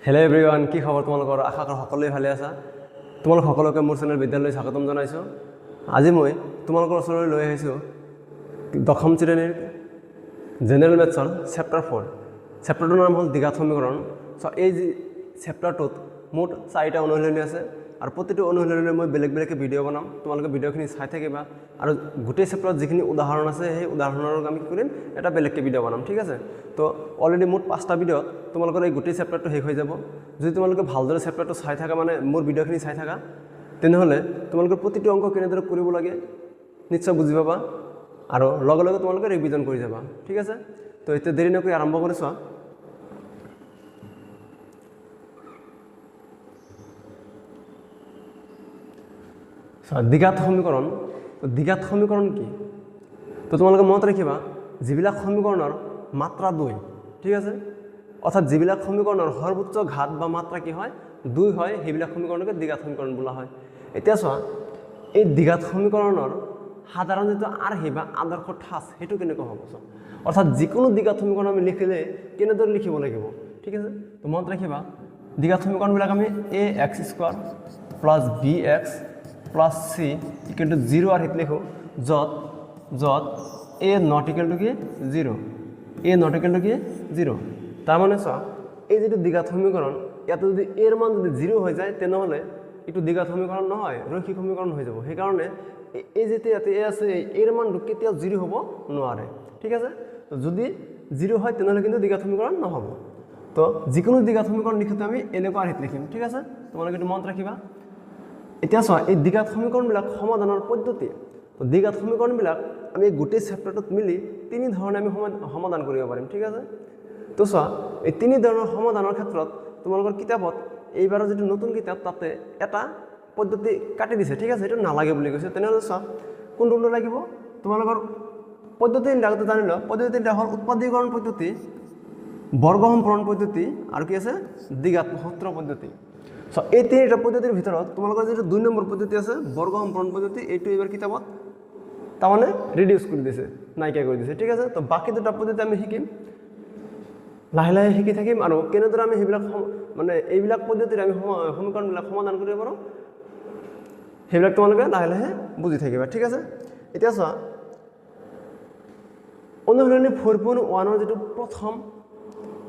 Hello' everyone, কি খবৰ তোমালোকৰ? আশা কৰোঁ সকলোৱে ভালে আছা। তোমালোক সকলোকে মোৰ চেনেল বিদ্যালয়লৈ স্বাগতম জনাইছোঁ। আজি মই তোমালোকৰ ওচৰলৈ লৈ আহিছোঁ দশম শ্ৰেণীৰ জেনেৰেল মেথছৰ চেপ্টাৰ 4। চেপ্টাৰটোৰ নাম হ'ল দ্বিঘাত সমীকৰণ। এই চেপ্টাৰটোত মুঠ 4টা অনুশীলনী আছে আৰু প্ৰতিটো অনুশীলনীলৈ মই বেলেগ বেলেগকৈ ভিডিঅ' বনাম। তোমালোকে ভিডিঅ'খিনি চাই থাকিবা আৰু গোটেই চেপ্টাৰত যিখিনি উদাহৰণ আছে সেই উদাহৰণৰ আমি কি কৰিম, এটা বেলেগকৈ ভিডিঅ' বনাম, ঠিক আছে। তো অলৰেডি মুঠ 5টা ভিডিঅ'ত তোমালোকৰ এই গোটেই চেপ্টাৰটো শেষ হৈ যাব। যদি তোমালোকে ভালদৰে চেপ্টাৰটো চাই থাকা, মানে মোৰ ভিডিঅ'খিনি চাই থাকা, তেনেহ'লে তোমালোকৰ প্ৰতিটো অংক কেনেদৰে কৰিব লাগে নিশ্চয় বুজি পাবা আৰু লগে লগে তোমালোকে ৰিভিজন কৰি যাবা, ঠিক আছে। তো এতিয়া দেৰি নকৰি আৰম্ভ কৰিছোঁ। দ্বিঘাত সমীকৰণ। দ্বিঘাত সমীকৰণ কি? তো তোমালোকে মনত ৰাখিবা, যিবিলাক সমীকৰণৰ মাত্ৰা 2, ঠিক আছে, অৰ্থাৎ যিবিলাক সমীকৰণৰ সৰ্বোচ্চ ঘাত বা মাত্ৰা কি হয়, 2 হয়, সেইবিলাক সমীকৰণকে দ্বিঘাত সমীকৰণ বোলা হয়। এতিয়া চোৱা, এই দ্বিঘাত সমীকৰণৰ সাধাৰণ যিটো আৰ্হি বা আদৰ্শ ঠাঁচ সেইটো কেনেকুৱা হ'ব? অৰ্থাৎ যিকোনো দ্বিঘাত সমীকৰণ আমি লিখিলে কেনেদৰে লিখিব লাগিব, ঠিক আছে। তো মনত ৰাখিবা, দ্বিঘাত সমীকৰণবিলাক আমি ax² + bx + c = 0 আৰ্হিত লিখোঁ, য'ত a not equal to কি 0, a not equal to কি 0। তাৰমানে চোৱা, এই যিটো দ্বিঘাত সমীকৰণ, ইয়াতে যদি এৰ মান যদি 0 হৈ যায় তেনেহ'লে এইটো দ্বিঘাত সমীকৰণ নহয়, ৰৈখিক সমীকৰণ হৈ যাব। সেইকাৰণে এই যেতিয়া ইয়াতে এ আছে, এৰ মানটো কেতিয়াও 0 হ'ব নোৱাৰে, ঠিক আছে। তো যদি 0 হয় তেনেহ'লে কিন্তু দ্বিঘাত সমীকৰণ নহ'ব। তো যিকোনো দ্বিঘাত সমীকৰণ লিখোঁতে আমি এনেকুৱা আৰ্হিত লিখিম, ঠিক আছে। তোমালোকে এইটো মনত ৰাখিবা। এতিয়া চোৱা, এই দ্বিঘাত সমীকৰণবিলাক সমাধানৰ পদ্ধতি। তো দ্বিঘাত সমীকৰণবিলাক আমি গোটেই চেপ্টাৰটোত মিলি 3 ধৰণে আমি সমাধান কৰিব পাৰিম, ঠিক আছে। তো চোৱা, এই 3 ধৰণৰ সমাধানৰ ক্ষেত্ৰত তোমালোকৰ কিতাপত এইবাৰৰ যিটো নতুন কিতাপ তাতে এটা পদ্ধতি কাটি দিছে, ঠিক আছে, এইটো নালাগে বুলি কৈছে। তেনেহ'লে চোৱা, কোনটো লাগিব? তোমালোকৰ পদ্ধতি আগতে জানি লোৱা। পদ্ধতি তিনিটা হ'ল উৎপাদীকৰণ পদ্ধতি, বৰ্গ সম্পূৰণ পদ্ধতি আৰু কি আছে, দ্বিঘাত সূত্ৰ পদ্ধতি। এই 3টা পদ্ধতিৰ ভিতৰত তোমালোকৰ যিটো 2 নম্বৰ পদ্ধতি আছে, বৰ্গ সম্পূৰণ পদ্ধতি, এইটো এইবাৰ কিতাপত তাৰমানে ৰিডিউচ কৰি দিছে, নাইকিয়া কৰি দিছে, ঠিক আছে। তো বাকী 2টা পদ্ধতি আমি শিকিম, লাহে লাহে শিকি থাকিম আৰু কেনেদৰে আমি সেইবিলাক মানে এইবিলাক পদ্ধতিৰে আমি সমীকৰণবিলাক সমাধান কৰিব পাৰোঁ সেইবিলাক তোমালোকে লাহে লাহে বুজি থাকিবা, ঠিক আছে। এতিয়া চোৱা, অনুশীলনী 4.1ৰ যিটো প্ৰথম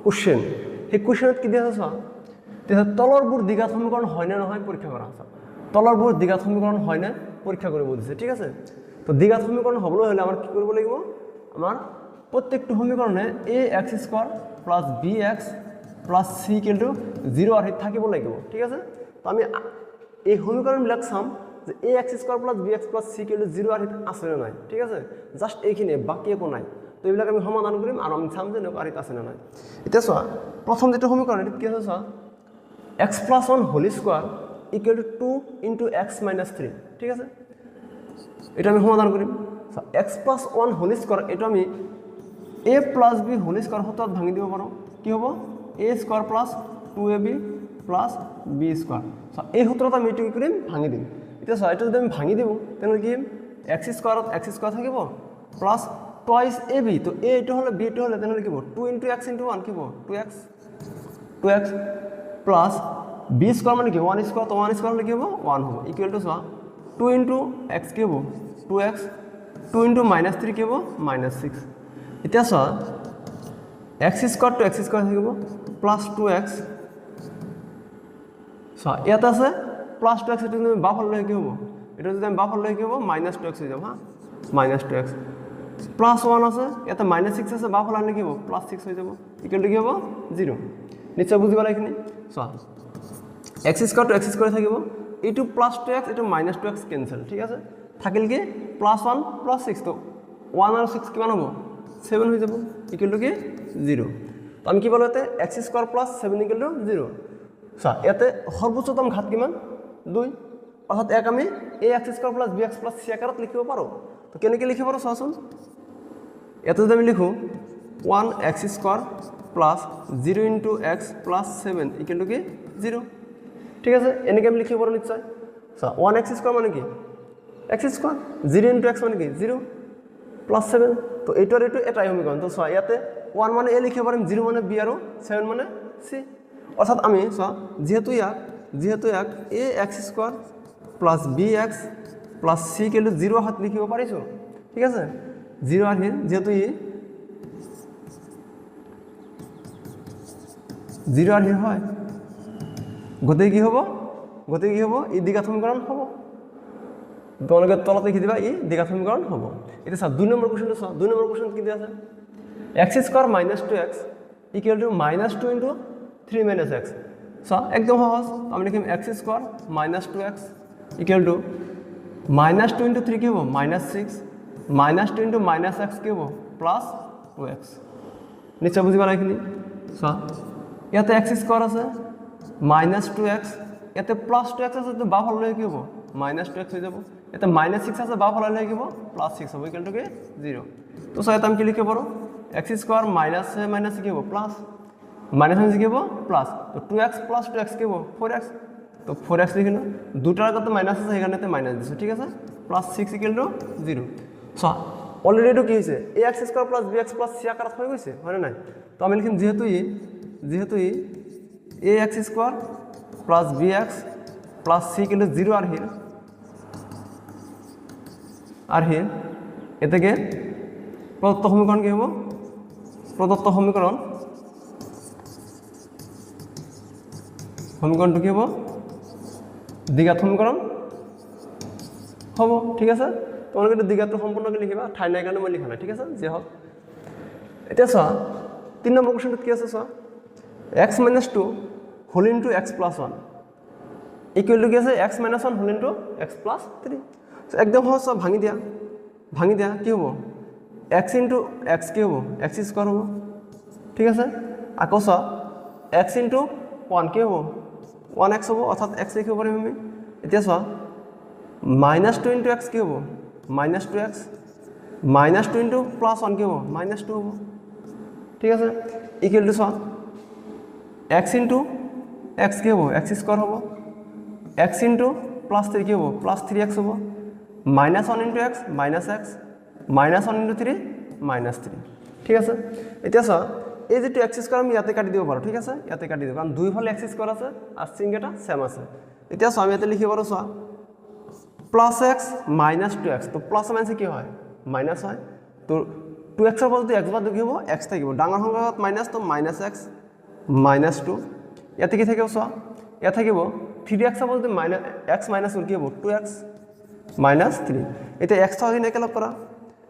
কুৱেশ্যন, সেই কুৱেশ্যনত কি দিয়া আছে চোৱা, তেতিয়া তলৰবোৰ দ্বিঘাত সমীকৰণ হয়নে নহয় পৰীক্ষা কৰা আছে। তলৰবোৰ দ্বিঘাত সমীকৰণ হয়নে পৰীক্ষা কৰিব দিছে, ঠিক আছে। তো দ্বিঘাত সমীকৰণ হ'বলৈ হ'লে আমাৰ কি কৰিব লাগিব? আমাৰ প্ৰত্যেকটো সমীকৰণে ax² + bx + c = 0 আৰ্হিত থাকিব লাগিব, ঠিক আছে। তো আমি এই সমীকৰণবিলাক চাম যে ax² + bx + c = 0 আৰ্হিত আছে নে নাই, ঠিক আছে। জাষ্ট এইখিনিয়ে, বাকী একো নাই। তো এইবিলাক আমি সমাধান কৰিম আৰু আমি চাম যে এনেকুৱা আৰ্হিত আছে নে নাই। এতিয়া চোৱা, প্ৰথম যিটো সমীকৰণ এইটো কি আছে চোৱা, x + 1² = 2 × x - 3, ঠিক আছে। এটা আমি সমাধান কৰিম। x + 1² এইটো আমি a + b² সূত্ৰত ভাঙি দিব পাৰোঁ। কি হ'ব? a² + 2ab + b²। এই সূত্ৰত আমি এইটো কি কৰিম? ভাঙি দিম। এতিয়া চোৱা, এইটো যদি আমি ভাঙি দিওঁ তেনেহ'লে কি x² থাকিব প্লাছ টুৱাইছ ab। তো a এইটো হ'লে b এইটো হ'লে তেনেহ'লে কি হ'ব? 2 × x × 1 কি হ'ব? 2x প্লাছ b² মানে কি 1², তো 1² হ'লে কি হ'ব? 1 হ'ব। ইকুৱেল টু চোৱা, 2 × x কি হ'ব? 2x, 2 × -3 কি হ'ব? -6। এতিয়া চোৱা, x² to x² থাকিব প্লাছ 2x। চোৱা, ইয়াত আছে প্লাছ 2x, এইটো যদি বাওঁফালে কি হ'ব? এইটো যদি আমি বাওঁফালে কি হ'ব? -2x হৈ যাব, হা, -2x। প্লাছ 1 আছে, ইয়াতে -6 আছে, বাওঁফালে আনিলে কি হ'ব? +6 হৈ যাব। ইকুৱেল টু কি হ'ব? 0। নিশ্চয় বুজি পালা এইখিনি। চোৱা, x² to x² থাকিব, এইটো প্লাছ 2x, এইটো -2x কেঞ্চেল, ঠিক আছে। থাকিল কি +1 + 6, তো 1 আৰু 6 কিমান হ'ব? 7 হৈ যাব। ইকুৱেল টু কি 0। তো আমি কি পালোঁ ইয়াতে? x² + 7 = 0। চোৱা, ইয়াতে সৰ্বোচ্চতম ঘাত কিমান? 2। অৰ্থাৎ ইয়াক আমি ax² + bx + c আকাৰত লিখিব পাৰোঁ। তো কেনেকৈ লিখিব পাৰোঁ চোৱাচোন। ইয়াতে যদি আমি লিখোঁ 1x² + 0 × x + 7 = কি 0, ঠিক আছে। এনেকৈ আমি লিখিব পাৰোঁ নিশ্চয়। চোৱা, 1x² মানে কি x², 0 × x মানে কি 0 + 7। তো এইটো আৰু এইটো এটাই সমীকৰণ। তো চোৱা, ইয়াতে 1 মানে a লিখিব পাৰিম, 0 মানে b আৰু 7 মানে c। অৰ্থাৎ আমি চোৱা যিহেতু ইয়াক a x square plus b x plus c equal to 0 হাত লিখিব পাৰিছোঁ ঠিক আছে 0 আহিল যেহেতু ই 0 আহিল হয় গতিকে কি হ'ব ই দ্বিঘাত সমীকৰণ হ'ব তোমালোকে তলত লিখি দিবা ই দ্বিঘাত সমীকৰণ হ'ব এতিয়া চোৱা 2 নম্বৰ কোৱেশ্যনটো চোৱা 2 নম্বৰ কোৱেশ্যন কি দিয়া আছে x square minus 2x equal to minus 2 into 3 minus x চোৱা একদম সহজ আমি লিখিম x square minus 2x equal to minus 2 into 3 কি হ'ব minus 6 minus 2 into minus x কি হ'ব প্লাস 2x নিশ্চয় বুজিবা এইখিনি চোৱা ইয়াতে x স্কয়ার আছে মাইনাস 2x ইয়াতে প্লাস 2x আছে তো বাওঁফালে কি হ'ব মাইনাস 2x হৈ যাব ইয়াতে মাইনাস 6 আছে বাওঁফালে কি হ'ব প্লাস 6 হ'ব ইকুয়াল টু কি 0 তো চোৱা এটা আমি কি লিখিব পাৰোঁ x স্কয়ার মাইনাস है माइनस কি হ'ব প্লাস মাইনাস কি হ'ব প্লাস তো 2x প্লাস 2x কি হ'ব 4x তো 4x লিখিলো দুটাৰ আগতে মাইনাস আছে সেইকাৰণে মাইনাস দিছো ঠিক আছে plus 6 equal to 0 so already তো কি হৈছে ax square plus bx plus c আকাৰত হৈ গৈছে হয় নাই তো আমি লিখিম যেহেতু ই ax square plus bx plus c equal to 0 R hero এতেকে প্রদত্ত সমীকরণ কি হ'ব প্রদত্ত সমীকরণটো কি হ'ব দ্বিঘাত সমীকরণ হ'ব ঠিক আছে তোমালোকে এটা দ্বিঘাতটো সম্পূৰ্ণকৈ লিখিবা ঠাই নাই কাৰণে মই লিখা নাই ঠিক আছে যে হওক এতিয়া চোৱা 3 নম্বৰ কোৱেশ্যনটো কি আছে চোৱা x - 2 whole into x + 1 equal to কি আছে x - 1 হোল ইনটু x + 3 একদম সহজ ভাঙি দিয়া কি হ'ব x into x কি হ'ব x স্কয়ার হ'ব ঠিক আছে আকৌ চোৱা x into 1 কি হ'ব 1x হ'ব অৰ্থাৎ x লিখিব পাৰিম আমি এতিয়া চোৱা -2 into x কি হ'ব -2x -2 into +1 কি হ'ব -2 হ'ব ঠিক আছে ইকুৱেল টু চোৱা x into x কি হ'ব x স্কয়ার হ'ব x into +3 কি হ'ব +3x হ'ব -1 into x -x -1 into 3 -3 ঠিক আছে এতিয়া চোৱা এই যেটো x স্কয়াৰ আমি ইয়াতে কাটি দিব পাৰো ঠিক আছে ইয়াতে কাটি দিব কাৰণ দুই ফালে x স্কয়াৰ আছে আৰ চিহ্নটা সেম আছে এতিয়া চোৱা আমি ইয়াতে লিখিব পাৰো চোৱা +x - 2x তো প্লাস মাইনাস কি হয় মাইনাস হয় তো 2x এর বদলে x বাদ কি হ'ব x থাকিব ডাঙৰ সংখ্যাত মাইনাস তো -x -2 ইয়াতে কি থাকিব চোৱা ইয়াত থাকিব 3x এর বদলে x - 1 কি হ'ব 2x -3 এতিয়া x থাকি নেকেলক কৰা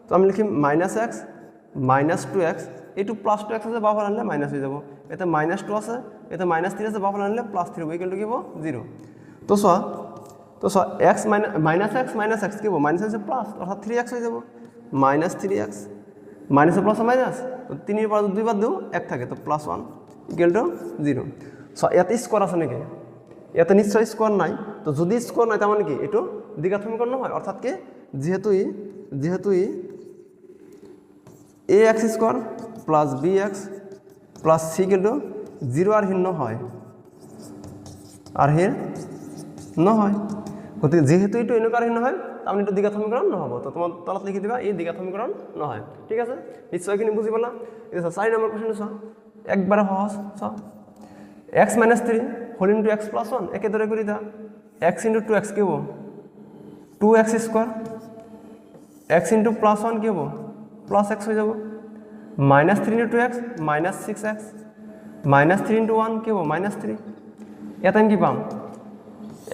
তো আমি লিখিম -x -2x এইটো +2x আছে বাওঁফালে আনিলে মাইনাস হৈ যাব এটা -2 আছে এটা -3 আছে বাওঁফালে আনিলে +3 হ'ব ইকুৱেল টু কি হ'ব 0 তো চোৱা x -x কি হ'ব মাইনাস আছে প্লাস অৰ্থাৎ 3x হৈ যাব -3x মাইনাস প্লাস মাইনাস তো 3 এৰ পৰ 2 বাদ দিও 1 থাকে তো +1 ইকুৱেল টু 0 সো ইয়াতে স্কয়ার আছে নেকি ইয়াতে নিশ্চয় স্কয়ার নাই তো যদি স্কয়ার নাই তার মানে কি এটো দ্বিঘাত সমীকরণ নহয় অর্থাৎ কি যেহেতু ax square plus bx plus c equal to 0 আৰ হিন নহয় গতিকে যেহেতু এটো এনেকুৱা হিন নহয় তাহলে এটো দ্বিঘাত সমীকরণ নহব তো তোমার তলত লিখি দিবা এই দ্বিঘাত সমীকরণ নহয় ঠিক আছে নিশ্চয় কিনি বুঝি পালা এটা 4 নম্বৰ কোশ্চেন চোৱা একবাৰে সহজ চোৱা x - 3 হোল ইনটু x + 1 একেদৰে কৰি দা x * 2x কি হ'ব 2x স্কয়ার x into +1 কি হ'ব +x হৈ যাব -3 into 2x -6x -3 into 1 কি হ'ব -3 ইয়াত আমি কি পাম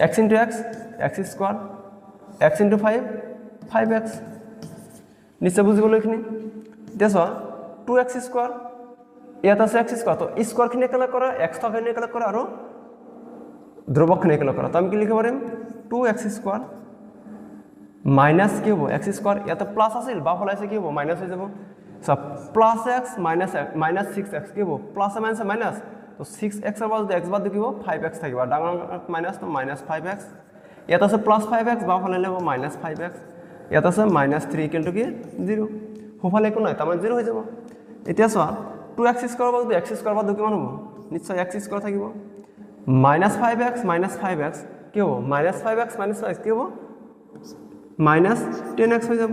x into x x square x into 5 5x নিশ্চয় বুজিবলৈ এইখিনি এতিয়া চোৱা 2x স্কয়াৰ ইয়াত আছে x স্কয়াৰ তো স্কয়াৰ খিনি একেলগ কৰা x খিনি একেলগ কৰা আৰু ধ্ৰুবক খিনি একেলগ কৰা তো আমি কি লিখিব পাৰিম 2x স্কয়ার মাইনাস কি হ'ব x স্কয়ার ইয়াতে প্লাস আছিল বাওঁফালে আছে কি হ'ব মাইনাস হৈ যাব সব +x - 6x কি হ'ব প্লাস মাইনাস মাইনাস তো 6x এর বদলে x বাদ কি হ'ব 5x থাকিব ডাঙৰ মাইনাস তো -5x ইয়াত আছে +5x বাওঁফালে ল'ব -5x ইয়াত আছে -3 ইকুৱেল টু কি 0 সোঁফালে একো নাই তাৰ মানে 0 হৈ যাব এতিয়া চোৱা 2x স্কয়ার বদলে x স্কয়ার বাদ কিমান হ'ব নিশ্চয় x স্কয়ার থাকিব -5x -5x কি হ'ব -5x -5x কি হ'ব -10x হৈ যাব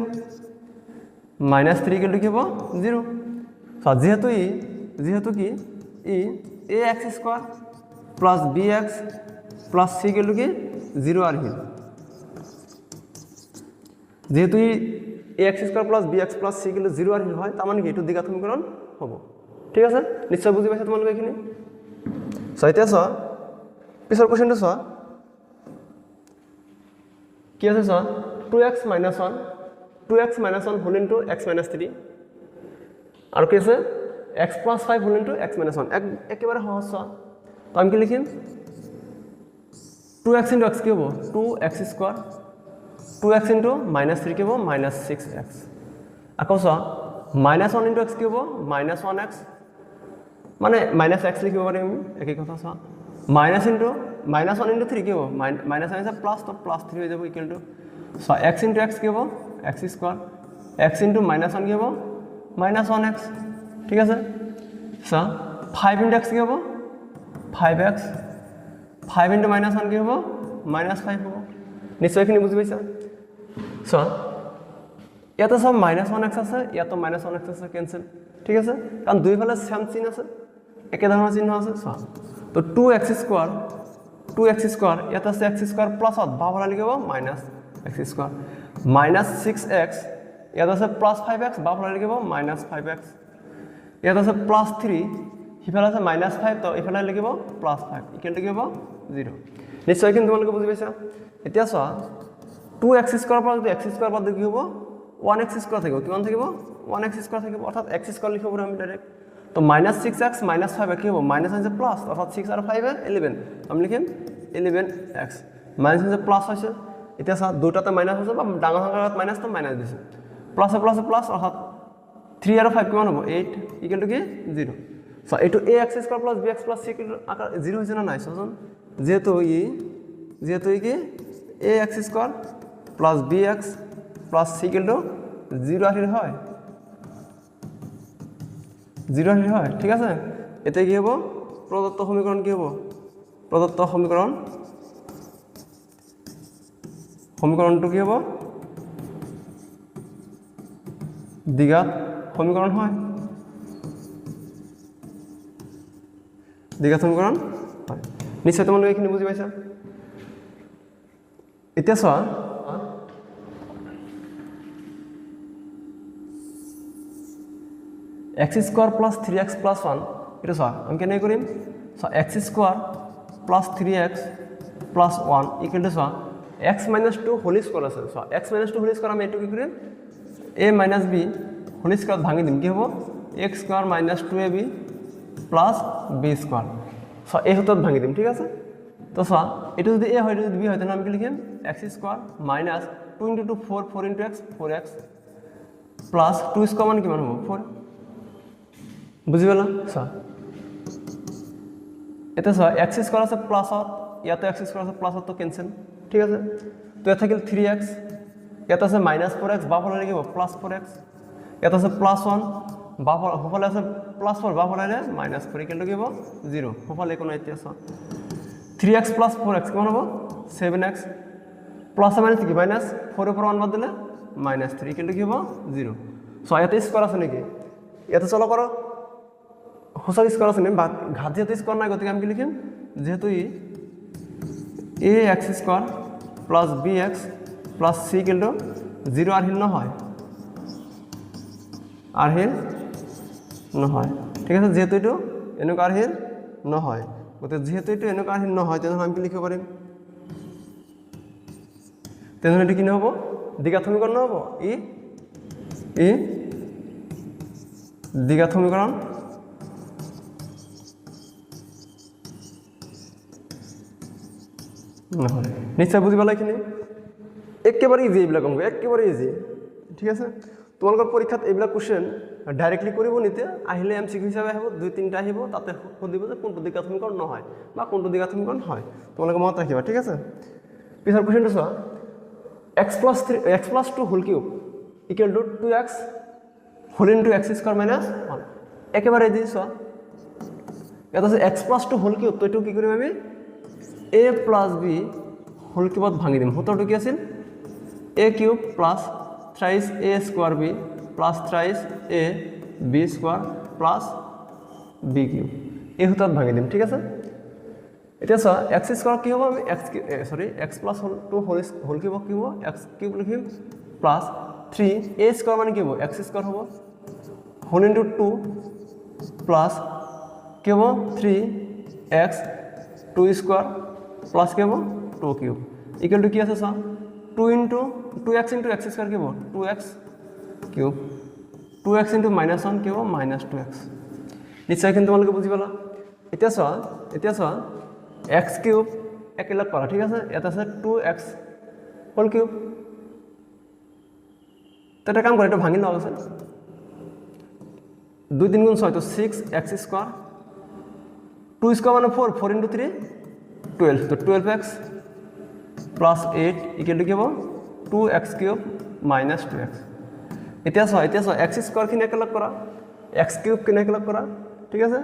-3 ইকুৱেল টু কি হ'ব 0 সো যেহেতু কি ax square plus b x plus c equal to কি 0 আর হিল যেহেতু a x square plus b x plus c equal to 0 আর হিল হয় তার মানে কি এইটো দ্বিঘাত সমীকরণ হ'ব ঠিক আছে নিশ্চয় বুজি পাইছা তোমালোকে এইখিনি সো এতিয়া চোৱা পিছৰ কোৱেশ্চনটো চোৱা কি আছে চোৱা 2x - 1 2x - 1 whole into x - 3 আৰু কি আছে x + 5 হোল ইনটু x - 1 একেবাৰে সহজ চোৱা তো আমি কি লিখিম 2x * x কি হ'ব 2x স্কয়ার 2x * -3 কি হ'ব -6x আকৌ চোৱা -1 * x কি হ'ব -1x মানে -x লিখিব পাৰিম একেই কথা চোৱা -1 * 3 কি হ'ব -1 আছে প্লাস তো +3 হৈ যাব equal to so x * x কি হ'ব x স্কয়ার x * -1 কি হ'ব -1x ঠিক আছে সো 5 * x কি হ'ব 5x 5 * -1 কি হ'ব -5 হ'ব নিশ্চয়খিনি বুজি পাইছা সো ইয়াতে সব -1x আছে ইয়াতো -1x আছে ক্যান্সেল ঠিক আছে কারণ দুই ফালে সেম চিহ্ন আছে একে ধৰণৰ চিহ্ন আছে সো তো 2x স্কয়ার ইয়াতে আছে x স্কয়ার প্লাস বাহুলা লিখিব -x স্কয়ার -6x ইয়াতে আছে +5x বাহুলা লিখিব -5x ইয়াতে আছে +3 ইফালে আছে -5 তো ইফালে লিখিব +5 ইকুয়াল টু কি হ'ব 0 নিশ্চয় কিন্তু তোমালোকে বুজি পাইছা এতিয়া চোৱা 2x স্কয়াৰ পৰা যদি x স্কয়াৰ বাদ কি হ'ব 1x স্কয়াৰ থাকিব কিমান থাকিব 1x স্কয়াৰ থাকিব অৰ্থাৎ x স্কয়াৰ লিখিব পাৰো আমি ডাইৰেক্ট তো -6x -5 কি হ'ব মাইনাস আছে প্লাস অর্থাৎ 6 আর 5 এ 11 আমি লিখিম 11x মাইনাস আছে প্লাস আছে এটা সা দুটাতে মাইনাস আছে বা ডাঙৰ সংখ্যাত মাইনাস তো মাইনাস দিছে প্লাস প্লাস অর্থাৎ 3 আর 5 কিমান হ'ব 8 ইকুয়াল টু কি 0 সো এটো ax square plus bx plus c equal আকার 0 হৈছে না নাই সজন যেহেতু কি ax square plus bx plus c equal to 0 আহিল হয় 0 আহিল হয় ঠিক আছে এতে কি হ'ব প্রদত্ত সমীকরণ কি হ'ব প্রদত্ত সমীকরণটো কি হ'ব দ্বিঘাত সমীকরণ হয় দ্বিঘাত সমীকরণ হয় নিশ্চয় তোমালোকে এইখিনি বুজি পাইছা এতিয়া চোৱা x square plus 3x plus 1 এটা চোৱা আমি কেনে কৰিম so x square plus 3x plus 1 equal two চোৱা x - 2 হোল স্কয়াৰ আছে সো x - 2 হোল স্কয়াৰ আমি এটো কি কৰিম a - b হোল স্কয়ার ভাঙি দিম কি হ'ব x square - 2ab plus b square so এই হতত ভাঙি দিম ঠিক আছে তো চোৱা এটো যদি a হয় যদি b হয় তাহলে আমি কি লিখিম x square minus 2 * 2 4 4 * x 4x plus 2 square মানে কিমান হ'ব 4 বুঝি পালা চোৱা এটা চোৱা x স্কয়ার আছে প্লাসত ইয়াতে x স্কয়ার আছে প্লাসত তো ক্যান্সেল ঠিক আছে তো এটা থাকিল 3x ইয়াতে আছে -4x বাহুলা লিখিব +4x ইয়াতে আছে +1 বাহুলা হফালে আছে +4 বাহুলা হলে -4 ইকুয়াল টু কি হ'ব 0 হফালে কোন এতিয়া চোৱা 3x + 4x কিমান হ'ব 7x প্লাস মাইনাস কি মাইনাস 4 এর উপর 1 বাদ দিলে -3 ইকুয়াল টু কি হ'ব 0 সো ইয়াতে স্কয়ার আছে নাকি ইয়াতে চলো করো হোসাক স্কয়ার আছে না ঘাত যেহেতু স্কয়ার নাই গতিকে আমি কি লিখিম যেহেতু ax square plus bx plus c equal to 0 আর হিল নহয় ঠিক আছে যেহেতু এটো এনেকুৱা আৰ হিল নহয় গতিকে যেহেতু এটো এনেকুৱা আৰ হিল নহয় তেনে আমি কি লিখিব পাৰিম তেনে এটো কি নহব দ্বিঘাত সমীকরণ নহব ই দ্বিঘাত সমীকরণ নহয় নিশ্চয় বুঝি পালা এখানে একেবারে ইজি এইবিলাক অঙ্ক একেবারে ইজি ঠিক আছে তোমালোকৰ পৰীক্ষাত এইবিলাক কোশ্চেন ডাইৰেক্টলি কৰিব নিতে আহিলে এমসিকিউ হিচাপে আহিব 2-3টা আহিব তাতে সুধিব যে কোনটো দ্বিঘাত সমীকরণ নহয় বা কোনটো দ্বিঘাত সমীকরণ হয় তোমালোকে মনত ৰাখিবা ঠিক আছে পিছৰ কোশ্চেনটো চোৱা x plus 2 whole cube equal to 2x whole into x square minus 1 একেবারে ইজি চোৱা এটা আছে x plus 2 whole cube তো এটো কি কৰিম আমি a plus b whole cube ভাঙি দিম হতটো কি আছিল a cube plus thrice a square b plus thrice a b square plus b cube এই হতত ভাঙি দিম ঠিক আছে এতিয়া চোৱা এক্স স্কোৱাৰ কি হ'ব আমি এক্স প্লাছ টু হোল কি হ'ব এক্স কিউব লিখিম প্লাছ 3 এ স্কোৱাৰ মানে কি হ'ব এক্স স্কোৱাৰ হ'ব হোল ইনটু 2 প্লাছ কি হ'ব 3x 2 স্কোৱাৰ প্লাছ কি হ'ব 2 কিউব ইকুৱেল টু কি আছে চোৱা 2x ইনটু এক্স স্কোৱাৰ কি হ'ব 2x কিউব 2x ইনটু -1 কি হ'ব -2x নিশ্চয় কিন্তু তোমালোকে বুজি পালা এতিয়া চোৱা x কিউব একেলগ কৰা ঠিক আছে ইয়াত আছে 2x হোল কিউব তো এটা কাম কৰা এটা ভাঙি লোৱা আছে 2 3 গুণ 6 তো 6x স্কোয়ার 2 স্কোয়ার মানে 4 ইনটু 3 12 তো 12x প্লাস 8 ইকুয়াল টু কি হবে 2x কিউব মাইনাস 2x এতিয়া চোৱা x স্কোয়াৰ খিনি একেলগ কৰা x কিউব খিনি একেলগ কৰা ঠিক আছে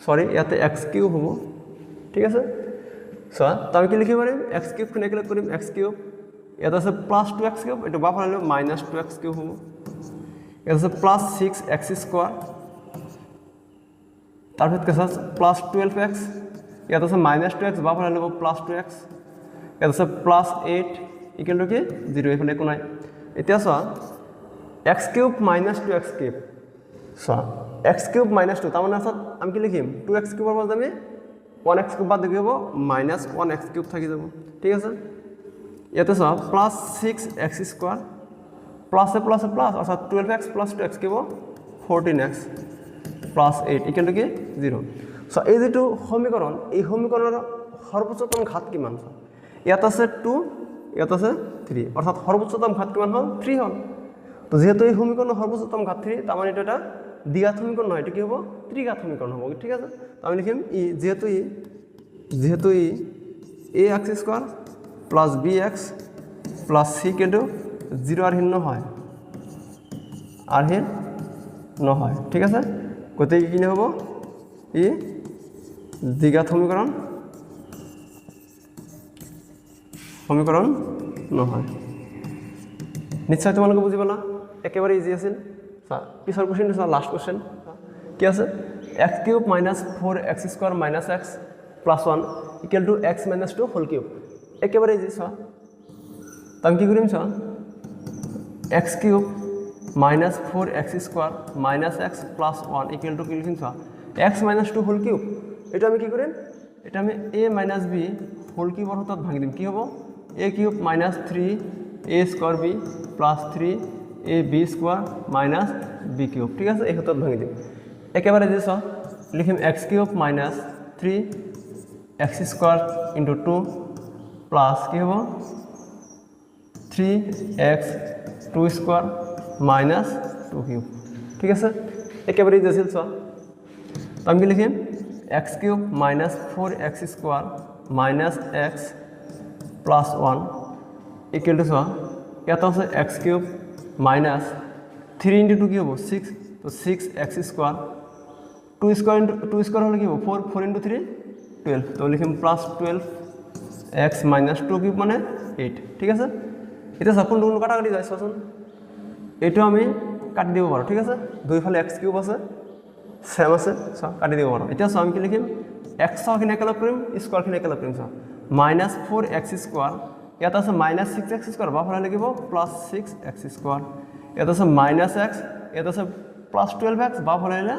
সৰি ইয়াতে x কিউব হ'ব ঠিক আছে চোৱা তো আমি কি লিখিব পাৰিম x কিউব খিনি একেলগ কৰিম x কিউব ইয়াত আছে প্লাস 2x কিউব এটা বাফাৰ লৈ মাইনাস 2x কিউব হ'ব ইয়াত আছে প্লাস 6x স্কোয়ার তারপর কেসে প্লাস 12x ইয়াত আছে মাইনাস 2x বাফার লব প্লাস 2x ইয়াত আছে প্লাস 8 ইকুয়াল টু কি 0 এখানে কোনো নাই এতিয়া চোৱা x cube minus 2x cube চোৱা x কিউব মাইনাস 2 তাৰ মানে আছে আমি কি লিখিম 2x কিউবৰ পৰা আমি 1x কিউব বাদ দিব মাইনাস 1x কিউব থাকি যাব ঠিক আছে ইয়াতে চোৱা প্লাস 6x স্কোয়ার প্লাস অর্থাৎ 12x প্লাস 2x কি হ'ব 14x প্লাস 8 ইকুয়াল টু কি 0 সো এই যেটো সমীকরণ এই সমীকরণের সর্বোচ্চতম ঘাত কিমান ইয়াত আছে 2 ইয়াত আছে 3 অর্থাৎ সর্বোচ্চতম ঘাত কিমান হল 3 হল তো যেহেতু এই সমীকরণের সর্বোচ্চতম ঘাত 3 তার মানে এটা দ্বিঘাত সমীকরণ নয় এটা কি হবে ত্রিঘাত সমীকরণ হবে ঠিক আছে তো আমি লিখিম যেহেতু ax square plus bx plus c কেটে 0 আর হিন্ন হয় আর হিন নহয় ঠিক আছে কত কি হ'ব ই দ্বিঘাত সমীকরণ নহয় নিশ্চয় তোমালোকে বুজি পালা একেবারে ইজি আছিল পিছৰ কোশ্চেনটো চোৱা লাষ্ট কোশ্চেন কি আছে x cube minus 4x square minus x plus 1 equal to x মাইনাস 2 হোল কিউব একেবারে ইজি চোৱা তাম কি কৰিম চোৱা x cube minus 4x square minus x plus 1 equal to কি লিখিম চোৱা x মাইনাস 2 হোল কিউব এটা আমি কি কৰিম এটা আমি a মাইনাস b হোল কিউবৰ হতত ভাঙি দিম কি হ'ব a cube minus 3 a square b plus 3 a b square minus b cube ঠিক আছে এই হতত ভাঙি দিম একেবারে যে চোৱা লিখিম x cube minus 3 x square into 2 plus কি হ'ব 3x 2 স্কয়ার মাইনাস 2 কিউব ঠিক আছে একেবারে যে আছিল চোৱা আমি কি লিখিম x cube minus 4x square minus x plus 1 equal two চোৱা ইয়াত আছে x কিউব মাইনাস 3 ইনটু 2 কি হ'ব 6 তো 6x স্কয়ার 2 স্কয়ার হলে কি হ'ব 4 ইনটু 3 12 তো লিখিম প্লাস 12x মাইনাস 2 কিউব মানে 8 ঠিক আছে এটা সব কোন কাটাকাটি যায় চোৱাচোন এইটো আমি কাটি দিব পাৰো ঠিক আছে দুইফালে x কিউব আছে সেম আছে সো কাটি দিব পাৰো এতিয়া আমি কি লিখিম x খিনি একেলগ কৰিম স্কয়াৰ খিনি একেলগ কৰিম মাইনাস 4x স্কয়ার ইয়াত আছে মাইনাস 6x স্কয়ার বাফালে লাগিব প্লাস 6x স্কয়ার ইয়াত আছে মাইনাস x ইয়াত আছে প্লাস 12x বাফালে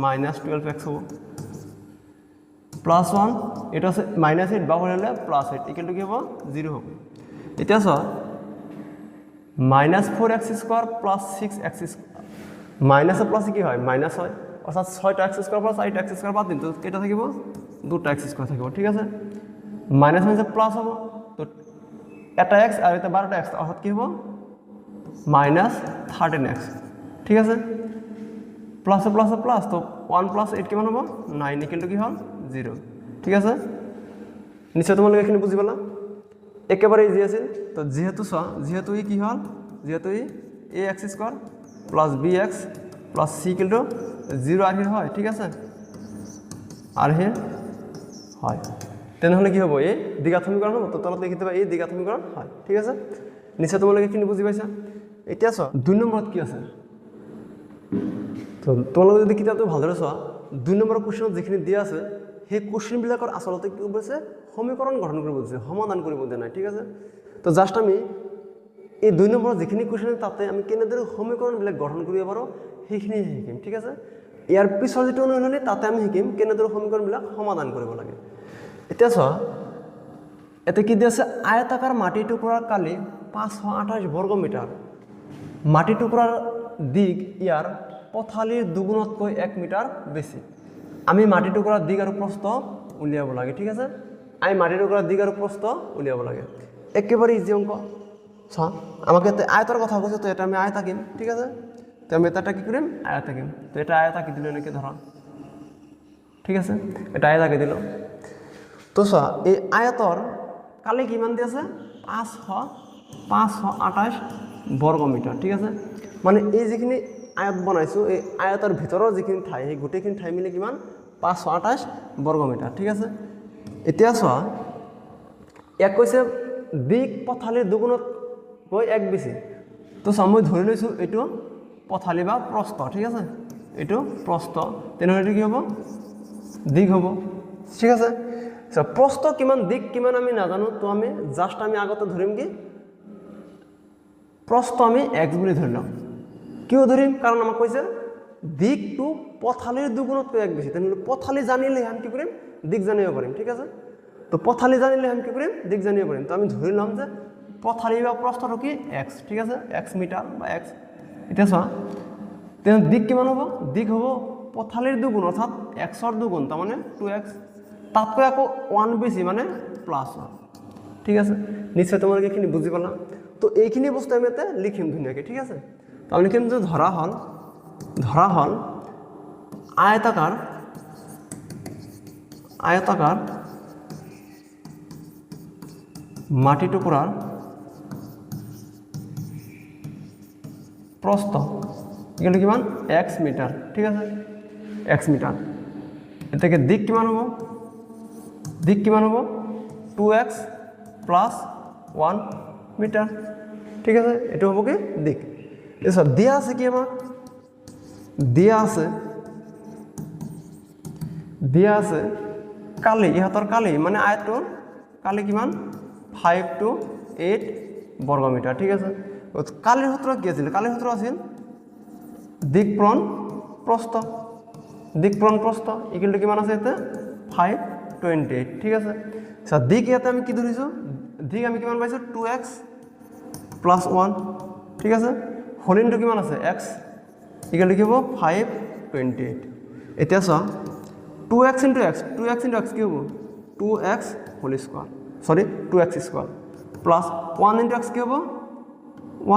মাইনাস 12x হ'ব প্লাস 1 এটা আছে মাইনাস 8 বাফালে প্লাস 8 ইকুয়াল টু কি হ'ব 0 হ'ব এতিয়া minus 4x square plus 6x minus plus কি হয় মাইনাস হয় অর্থাৎ 6টা x square plus 8x square বাদ দিন তো কেটা থাকিব 2টা x স্কয়ার থাকিব ঠিক আছে মাইনাস মানে প্লাস হ'ব তো এটা x আর এটা 12টা x অর্থাৎ কি হ'ব মাইনাস 13x ঠিক আছে প্লাস প্লাস তো 1 প্লাস 8 কিমান হ'ব 9 ইকুয়াল টু কি হল 0 ঠিক আছে নিশ্চয় তোমালোকে এখানে বুজি পালা একেবারে ইজি আছিল তো যেহেতু ই কি হল যেহেতু ই ax square plus bx plus c equal to 0 আর হির হয় ঠিক আছে আর হির হয় তেনেহলে কি হ'ব এই দ্বিঘাত সমীকরণ হ'ব তো তলত লিখি দিবা এই দ্বিঘাত সমীকরণ হয় ঠিক আছে নিশ্চয় তোমালোকে এখানে বুজি পাইছা এতিয়া চোৱা 2 নম্বৰত কি আছে তো তোমালোকে যদি কিতাপটো ভালদৰে চোৱা 2 নম্বৰৰ কোশ্চেনত যিখিনি দিয়া আছে সেই কুৱেশ্যনবিলাকৰ আচলতে কি কৰিছে সমীকৰণ গঠন কৰিব দিছে সমাধান কৰিব দিয়া নাই ঠিক আছে তো জাষ্ট আমি এই 2 নম্বৰ যিখিনি কুৱেশ্যন তাতে আমি কেনেদৰে সমীকৰণবিলাক গঠন কৰিব পাৰোঁ সেইখিনি শিকিম ঠিক আছে ইয়াৰ পিছৰ যেটো অনুশীলনী তাতে আমি শিকিম কেনেদৰে সমীকৰণবিলাক সমাধান কৰিব লাগে এতিয়া চোৱা এতে কি দিয়া আছে আয়তাকাৰ মাটি টুকুৰাৰ কালি 528 বৰ্গ মিটাৰ মাটি টুকুৰাৰ দিক ইয়াৰ পথালিৰ দুগুণতকৈ 1 মিটাৰ বেছি আমি মাটি টুকুৰাৰ দিক আৰু প্ৰস্থ উলিয়াব লাগে ঠিক আছে আমি মাটি টুকুৰাৰ দিক আৰু প্ৰস্থ উলিয়াব লাগে একেবাৰে ইজি অংক চা আমাকে আয়তাৰ কথা কৈছে তো এটা আমি আয়ত আঁকিম ঠিক আছে তো আমি এটা কি কৰিম আয়ত আঁকিম তো এটা আয়ত আঁকি দিলো এনেকে ধৰা ঠিক আছে এটা আয়ত আঁকি দিলো তো চা এই আয়তৰ কালি কিমান দি আছে 528 বৰ্গ মিটাৰ ঠিক আছে মানে এই যিখিনি আয়ত বনাইছো এই আয়তৰ ভিতৰৰ যিখিনি ঠাই সেই গোটেইখিনি ঠাই মিলি কিমান 528 বৰ্গ মিটাৰ ঠিক আছে এতিয়া চোৱা এক কৈছে দিক পথালিৰ দুগুণতকৈ 1 বেছি তো চা মই ধৰি লৈছো এইটো পথালি বা প্ৰস্থ ঠিক আছে এইটো প্ৰস্থ তেনেহ'লে কি হ'ব দিক হ'ব ঠিক আছে প্রস্থ কিমান দিক কিমান আমি নাজানো তো আমি জাস্ট আমি আগতে ধরিম কি প্রস্থ আমি x বুলি ধরিলাম কিয় ধরিম কারণ আমাক কইছে দিকটো পথালিৰ দুগুণতকৈ 1 বেছি তেনে পথালি জানিলে আমি কি কৰিম দিক জানিব পাৰিম ঠিক আছে তো পথালি জানিলে আমি কি কৰিম দিক জানিব পাৰিম তো আমি ধৰিলাম যে পথালি বা প্ৰস্থটো কি x ঠিক আছে x মিটাৰ বা x এটা চোৱা তেনে দিক কিমান হ'ব দিক হ'ব পথালিৰ দুগুণ অৰ্থাৎ x ৰ দুগুণ তাৰ মানে 2x তাতকৈ আকৌ 1 বেছি মানে +1 ঠিক আছে নিশ্চয় তোমালোকে এইখিনি বুজি পালা তো এইখিনি বস্তু আমি এটা লিখিম ধুনীয়াকৈ ঠিক আছে তো আমি লিখিম যে ধৰা হল আয়তাকাৰ মাটি টুকুৰাৰ প্ৰস্থ এগুলো কিমান x মিটাৰ ঠিক আছে x মিটাৰ এটাকে দিক কিমান হ'ব দিক কিমান হ'ব 2x + 1 মিটাৰ ঠিক আছে এটো হ'ব কি দিক এসব দিয়া আছে কি আমাক দিয়া আছে কালি ইহাতৰ কালি মানে আয়তৰ কালি কিমান 5 to 8 বৰ্গ মিটাৰ ঠিক আছে কালিৰ সূত্ৰ কি আছিল কালিৰ সূত্ৰ আছিল দিকপ্ৰণ প্ৰস্থ ইকুয়াল টু কিমান আছে এতে 528 ঠিক আছে সো দিক ইয়াতে আমি কি ধৰিছো দিক আমি কিমান পাইছো 2x + 1 ঠিক আছে হোল ইনটু কিমান আছে x ইকুয়াল টু কি হ'ব 528 এতিয়া চোৱা 2x into x কি হ'ব 2x whole square sorry 2x square plus 1 into x কি হ'ব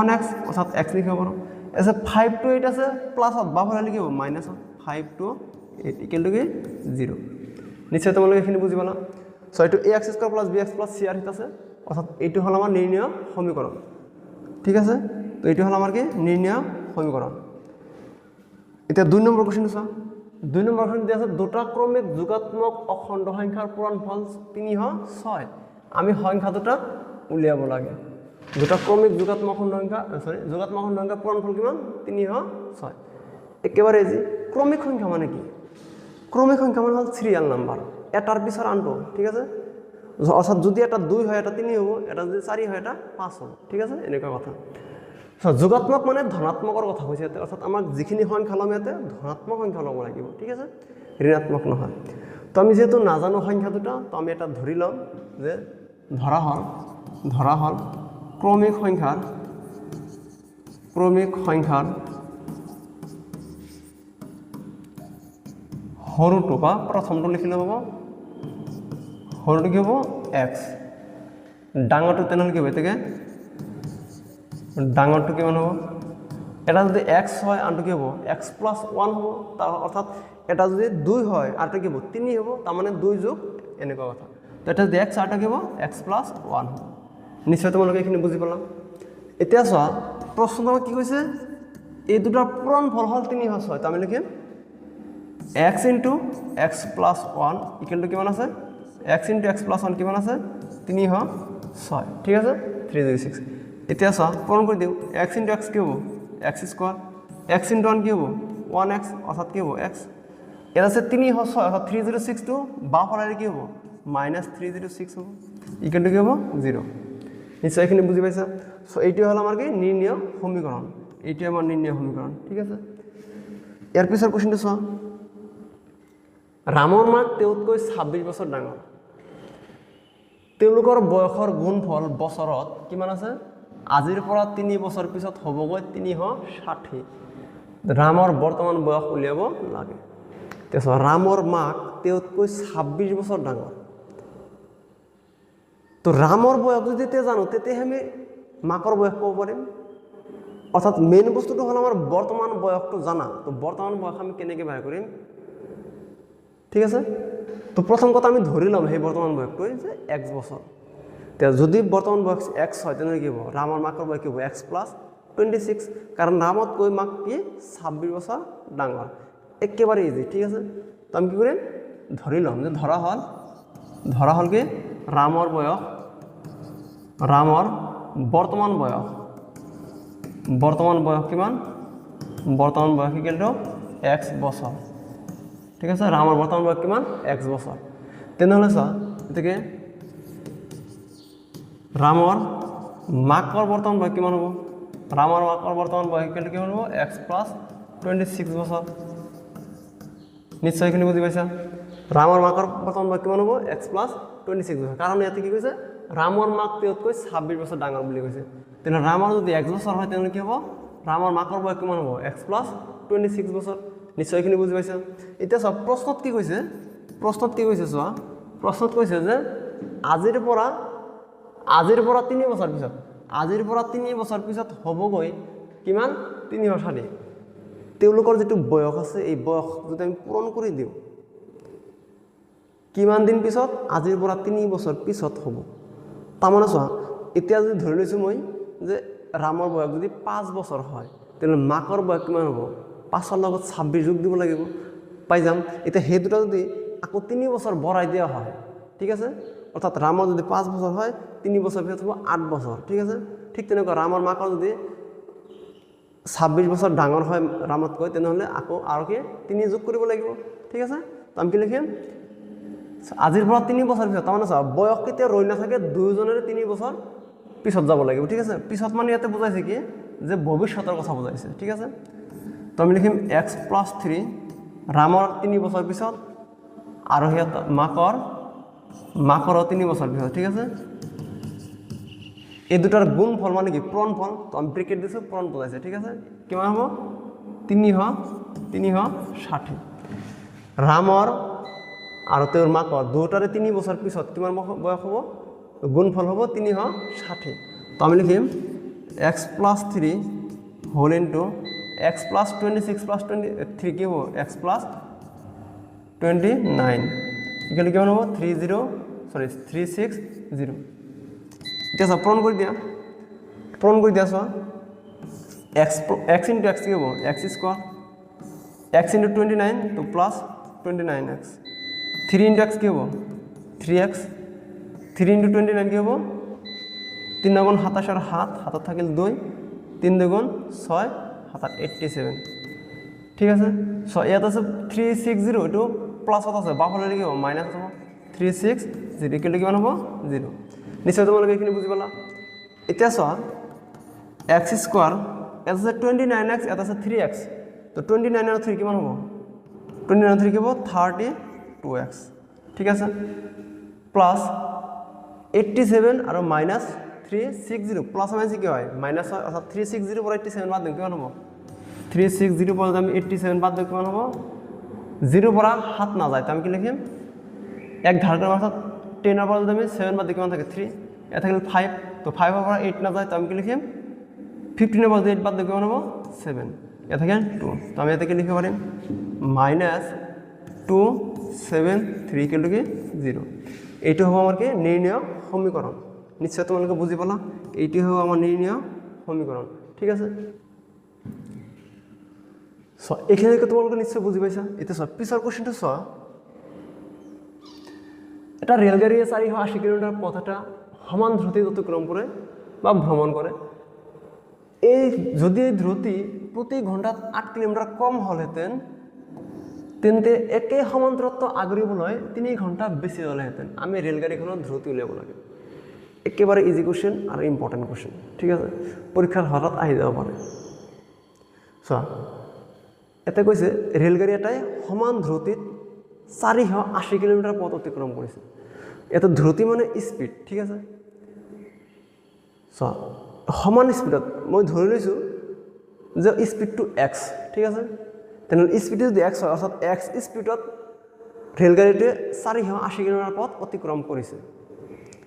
1x অর্থাৎ x লিখা পারো এসে 5 to 8 আছে প্লাস বাফার হলে কি হ'ব মাইনাস 5 to 8 ইকুয়াল টু কি 0 নিশ্চয় তোমালোকে এখানে বুঝি পালা সো এটো ax square plus bx plus c আর আছে অর্থাৎ এইটো হল আমার নির্ণয় সমীকরণ ঠিক আছে তো এইটো হল আমার কি নির্ণয় সমীকরণ এটা 2 নম্বৰ কোশ্চেন আছে 2 নম্বৰ কোশ্চেন দিয়া আছে দুটা ক্ৰমিক যোগাত্মক অখণ্ড সংখ্যাৰ পূৰণফল 306 আমি সংখ্যা দুটা উলিয়াব লাগে দুটা ক্ৰমিক যোগাত্মক সংখ্যা যোগাত্মক সংখ্যাৰ পূৰণফল কিমান 306 একেবাৰে ইজি ক্ৰমিক সংখ্যা মানে কি ক্ৰমিক সংখ্যা মানে হল সিৰিয়াল নাম্বাৰ এটাৰ পিছৰ আনটো ঠিক আছে অর্থাৎ যদি এটা 2 হয় এটা 3 হ'ব এটা যদি 4 হয় এটা 5 হ'ব ঠিক আছে এনেকুৱা কথা সো যোগাত্মক মানে ধনাত্মকৰ কথা কৈছে অর্থাৎ আমাক যিখিনি সংখ্যা লম ইয়াতে ধনাত্মক সংখ্যা লব লাগিব ঠিক আছে ঋণাত্মক নহয় তো আমি যেহেতু নাজানো সংখ্যা দুটা তো আমি এটা ধৰি লম যে ধৰা হল ক্ৰমিক সংখ্যাৰ সৰুটো বা প্ৰথমটো লিখিলে হ'ব সৰুটো কি হ'ব x ডাঙৰটো তেনেহ'লে কি হ'ব এতেকে ডাঙৰটো কিমান হ'ব এটা যদি x হয় আনটো কি হ'ব x + 1 হ'ব তাৰ অৰ্থাৎ এটা যদি 2 হয় আৰটো কি হ'ব 3 হ'ব তাৰ মানে 2 যোগ এনেকুৱা কথা তো এটা যদি x আরটো কি হ'ব x + 1 হ'ব নিশ্চয় তোমালোকে এখিনি বুজি পালা এতিয়া চোৱা প্ৰশ্নটো কি কৈছে এই দুটা পূৰণফল হল 306 তো আমি লিখিম x into x plus 1 equal to কিমান আছে x into x plus 1 কিমান আছে 306 ঠিক আছে 306 এতিয়া চা পূৰণ কৰি দিও x into x কি হ'ব x স্কয়ার x into 1 কি হ'ব 1x অর্থাৎ কি হ'ব x এটা আছে 3 হ 6 অর্থাৎ 3062 বাফারে কি হবে -306 হবে ইকুয়াল টু কি হবে 0 নিশ্চয় এখানে বুঝি পাইছা সো এইটি হলো আমার কি নির্ণয় সমীকরণ এইটি আমার নির্ণয় সমীকরণ ঠিক আছে এর পিছৰ কোশ্চেনটো চোৱা ৰামৰ মাক তেওঁতকৈ 26 বছৰ ডাঙৰ তেওঁলোকৰ বয়সৰ গুণফল বছৰত কিমান আছে আজিৰ পৰা 3 বছৰ পিছত হ'বগৈ 360 ৰামৰ বৰ্তমান বয়স উলিয়াব লাগে তেছ ৰামৰ মাক তেওঁতকৈ 26 বছৰ ডাঙৰ তো ৰামৰ বয়স যদি তে জানো তেতে আমি মাকৰ বয়স ক'ব পাৰিম অৰ্থাৎ মেইন বস্তুটো হল আমাৰ বৰ্তমান বয়সটো জানা তো বৰ্তমান বয়স আমি কেনেকে বাই কৰিম ঠিক আছে তো প্ৰথম কথা আমি ধৰি লম সেই বৰ্তমান বয়সটো যে x বছৰ তে যদি বৰ্তমান বয়স x হয় তেনে কি হ'ব ৰামৰ মাকৰ বয়স কি হ'ব x + 26 কাৰণ ৰামতকৈ মাক কি 26 বছৰ ডাঙৰ একেবাৰে ইজি ঠিক আছে তো আমি কি কৰিম ধৰি লম যে ধৰা হল কি ৰামৰ বৰ্তমান বয়স কিমান বৰ্তমান বয়স ইকুয়াল টু x বছৰ ঠিক আছে ৰামৰ বৰ্তমান বয়স কিমান x বছৰ তেনেহলে চা এটাকে ৰামৰ মাকৰ বৰ্তমান বয়স কিমান হ'ব ৰামৰ মাকৰ বর্তমান বয়স ইকুয়াল টু কিমান হ'ব x + 26 বছর নিশ্চয় এখানে বুঝি পাইছা ৰামৰ মাকৰ বৰ্তমান বয়স কিমান হ'ব x + 26 বছৰ কাৰণ ইয়াতে কি কৈছে ৰামৰ মাক তেওঁতকৈ 26 বছৰ ডাঙৰ বুলি কৈছে তেনে ৰামৰ যদি 1 বছৰ হয় তেনে কি হ'ব ৰামৰ মাকৰ বয়স কিমান হ'ব x + 26 বছৰ নিশ্চয় এখিনি বুজি পাইছা এতিয়া সব প্ৰশ্নত কি কৈছে চোৱা প্ৰশ্নত কৈছে যে আজিৰ পৰা 3 বছৰ পিছত হ'বগৈ কিমান 360 তেওঁলোকৰ যেটো বয়স আছে এই বয়স যদি আমি পূৰণ কৰি দিও কিমান দিন পিছত আজিৰ পৰা 3 বছৰ পিছত হ'ব তামানে চোৱা এতিয়া যদি ধৰি লৈছো মই যে ৰামৰ বয়স যদি 5 বছৰ হয় তেনে মাকৰ বয়স কিমান হ'ব 5 ৰ লগত 26 যোগ দিব লাগিব পাই যাম এটা হে দুটা যদি আকৌ 3 বছৰ বঢ়াই দিয়া হয় ঠিক আছে অৰ্থাৎ ৰামৰ যদি 5 বছৰ হয় 3 বছৰ পিছত হ'ব 8 বছৰ ঠিক আছে ঠিক তেনেকৈ ৰামৰ মাকৰ যদি 26 বছৰ ডাঙৰ হয় ৰামতকৈ তেনেহলে আকৌ আৰু কি 3 যোগ কৰিব লাগিব ঠিক আছে তো আমি কি লিখিম আজিৰ পৰা 3 বছৰ পিছত তামানে চা বয়স কেতিয়া ৰৈ নাথাকে দুইজনৰে 3 বছৰ পিছত যাব লাগিব ঠিক আছে পিছত মানে ইয়াতে বুজাইছে কি যে ভবিষ্যতৰ কথা বুজাইছে ঠিক আছে তো আমি লিখিম x + 3 ৰামৰ 3 বছৰ পিছত আৰু হিয়াত মাকৰ 3 বছৰ পিছত ঠিক আছে এই দুটাৰ গুণফল মানে কি পূৰণফল তো আমি ব্ৰেকেট দিছো পূৰণ বুজাইছে ঠিক আছে কিমান হ'ব 360 ৰামৰ আৰু তেওঁৰ মাকৰ দুটাৰে 3 বছৰ পিছত কিমান বয়স হ'ব গুণফল হ'ব 360 তো আমি লিখিম x + 3 হোল ইনটু x + 26 + 23 কি হ'ব x + 29 ইকুয়াল কিমান হ'ব 360 এতিয়া সব পূৰণ কৰি দিয়া চোৱা x into x কি হ'ব x স্কয়ার x into 29 তো প্লাস 29x 3 into x কি হ'ব 3x 3 into 29 কি হ'ব 3 গুণ 27 আর 7 হাতত থাকিল 2 3 দুগুণ 6 7 87 ঠিক আছে সো ইয়াত আছে 360 এটো প্লাসত আছে বাফালে কি হ'ব মাইনাস হ'ব 360 ইকুয়াল কিমান হ'ব 0 নিশ্চয় তোমালোকে এখিনি বুজি পালা এতিয়া চোৱা x স্কয়ার এটা আছে 29x এটা আছে 3x তো 29 আর 3 কিমান হ'ব 29 আর 3 কি হ'ব 32x ঠিক আছে প্লাস 87 আর মাইনাস 360 প্লাস মাইনাস কি হয় মাইনাস হয় অর্থাৎ 360 পর 87 বাদ দিম কিমান হ'ব 360 পর আমি 87 বাদ দিম কিমান হ'ব 0 পর 7 না যায় তো আমি কি লিখিম এক ধার করে অর্থাৎ 10 এর পর যদি আমি 7 বাদ দিই কিমান থাকে 3 এটা থাকলে 5 তো 5 এর পর 8 না যায় তো আমি কি লিখিম 15 এর পর 8 বাদ দিই কিমান হ'ব 7 এটা থাকে 2 তো আমি এটাকে লিখতে পারি -273 ইকুয়াল টু কি 0 এইটো হ'ব আমাৰ কি নিৰ্ণয় সমীকৰণ নিশ্চয় তোমালোকে বুজি পালা এইটো হ'ব আমাৰ নিৰ্ণয় সমীকৰণ ঠিক আছে সো এখানে তোমালোকে নিশ্চয় বুজি পাইছা এটা সব পিছৰ কোশ্চেনটো চোৱা এটা রেলগাড়ি 480 কিলোমিটার পথটা সমান দ্রুতিত অতিক্রম করে বা ভ্রমণ করে এই যদি এই দ্রুতি প্রতি ঘন্টা 8 কিলোমিটার কম হলহেতেন তেন্তে একে সমান দূৰত্ব আগুৰিবলৈ 3 ঘণ্টা বেছি হ'লেহেঁতেন আমি ৰেলগাড়ীখনৰ ধ্ৰুতি উলিয়াব লাগে একেবাৰে ইজি কুৱেশ্যন আৰু ইম্পৰ্টেণ্ট কুৱেশ্যন ঠিক আছে পৰীক্ষাৰ হলত আহি যাব পাৰে চোৱা এটা কৈছে ৰেলগাড়ী এটাই সমান ধ্ৰুতিত 480 কিলোমিটাৰ পথ অতিক্ৰম কৰিছে এটা ধ্ৰুতি মানে স্পীড ঠিক আছে চোৱা সমান স্পীডত মই ধৰি লৈছোঁ যে স্পীডটো এক্স ঠিক আছে তেনেহ'লে স্পীড যদি এক্স হয় অৰ্থাৎ এক্স স্পীডত ৰেলগাড়ীটোৱে 480 কিলোমিটাৰ পথ অতিক্ৰম কৰিছে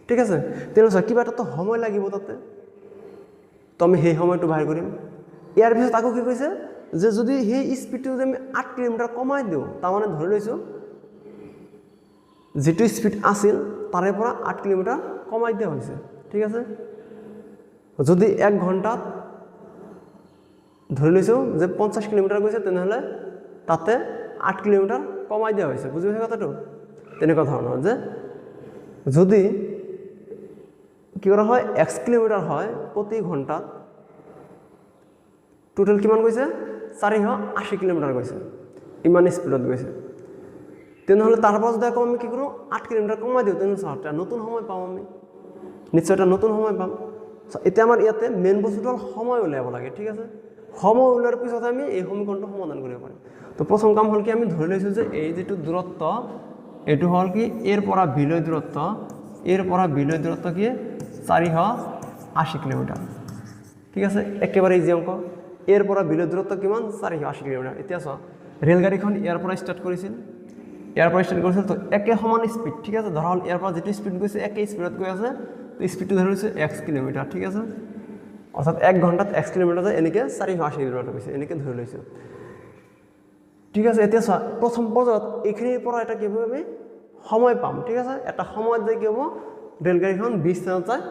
ঠিক আছে তেনেহ'লে চোৱা কিবা এটা সময় লাগিব তাতে তো আমি সেই সময়টো বাহিৰ কৰিম ইয়াৰ পিছত আকৌ কি কৈছে যে যদি সেই স্পীডটো যদি আমি 8 কিলোমিটাৰ কমাই দিওঁ তাৰমানে ধৰি লৈছোঁ যেটো স্পীড আছিল তাৰে পৰা 8 কিলোমিটাৰ কমাই দিয়া হৈছে ঠিক আছে যদি 1 ঘণ্টাত ধৰি লৈছোঁ যে 50 কিলোমিটাৰ গৈছে তেনেহ'লে তাতে 8 কিলোমিটাৰ কমাই দিয়া হৈছে বুজি পাইছে কথাটো তেনেকুৱা ধৰণৰ যে যদি কি কৰা হয় x কিলোমিটাৰ হয় প্ৰতি ঘণ্টাত টোটাল কিমান গৈছে 480 কিলোমিটাৰ গৈছে ইমান স্পীডত গৈছে তেনেহ'লে তাৰ পৰা যদি আকৌ আমি কি কৰোঁ 8 কিলোমিটাৰ কমাই দিওঁ তেনেহ'লে এটা নতুন সময় পাম আমি নিশ্চয় এটা নতুন সময় পাম এতিয়া আমাৰ ইয়াতে মেইন বস্তুটো হ'ল সময় উলিয়াব লাগে ঠিক আছে সময় উলিওৱাৰ পিছত আমি এই সমীকৰণটো সমাধান কৰিব পাৰিম তো প্ৰথম কাম হ'ল কি আমি ধৰি লৈছোঁ যে এই যেটো দূৰত্ব এইটো হ'ল কি এৰ পৰা বিলৈ দূৰত্ব এৰ পৰা বিলৈ দূৰত্ব কি 480 কিলোমিটাৰ ঠিক আছে একেবাৰে ইজি অংক এৰ পৰা বিলৈ দূৰত্ব কিমান 480 কিলোমিটাৰ এতিয়া চোৱা ৰেলগাড়ীখন ইয়াৰ পৰা ষ্টাৰ্ট কৰিছিল তো একে সমান স্পীড ঠিক আছে ধৰা হ'ল ইয়াৰ পৰা যেটো স্পীড গৈছে একে স্পীডত গৈ আছে তো স্পীডটো ধৰি লৈছোঁ x কিলোমিটাৰ ঠিক আছে অৰ্থাৎ 1 ঘণ্টাত x কিলোমিটাৰ যায় এনেকৈ 480 কিলোমিটাৰ গৈছে এনেকৈ ধৰি লৈছোঁ ঠিক আছে এতিয়া চোৱা প্ৰথম পৰ্যায়ত এইখিনিৰ পৰা এটা কি হ'ব আমি সময় পাম ঠিক আছে এটা সময়ত যে কি হ'ব ৰেলগাড়ীখন 20 স্থানত যায়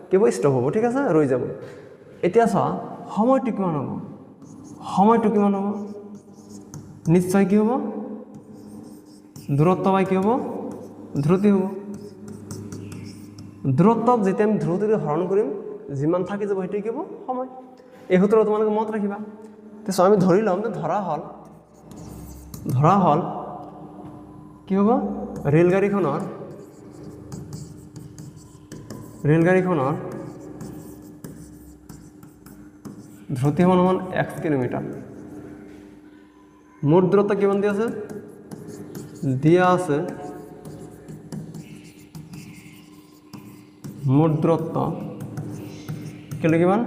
কি হ'ব ষ্টপ হ'ব ঠিক আছে ৰৈ যাব এতিয়া চোৱা সময়টো কিমান হ'ব নিশ্চয় কি হ'ব দূৰত্ব বাই কি হ'ব ধ্ৰুতি হ'ব দূৰত্বক যেতিয়া আমি ধ্ৰুতিৰে হৰণ কৰিম যিমান থাকি যাব সেইটো কি হ'ব সময় এই সূত্ৰ তোমালোকে মনত ৰাখিবা তো আমি ধৰি ল'ম যে ধৰা হ'ল কি হ'ব ৰেলগাড়ীখনৰ ধ্ৰুতি সমান x কিলোমিটাৰ মুঠ দূৰত্ব কিমান দিয়া আছে মুঠ দূৰত্ব কিমান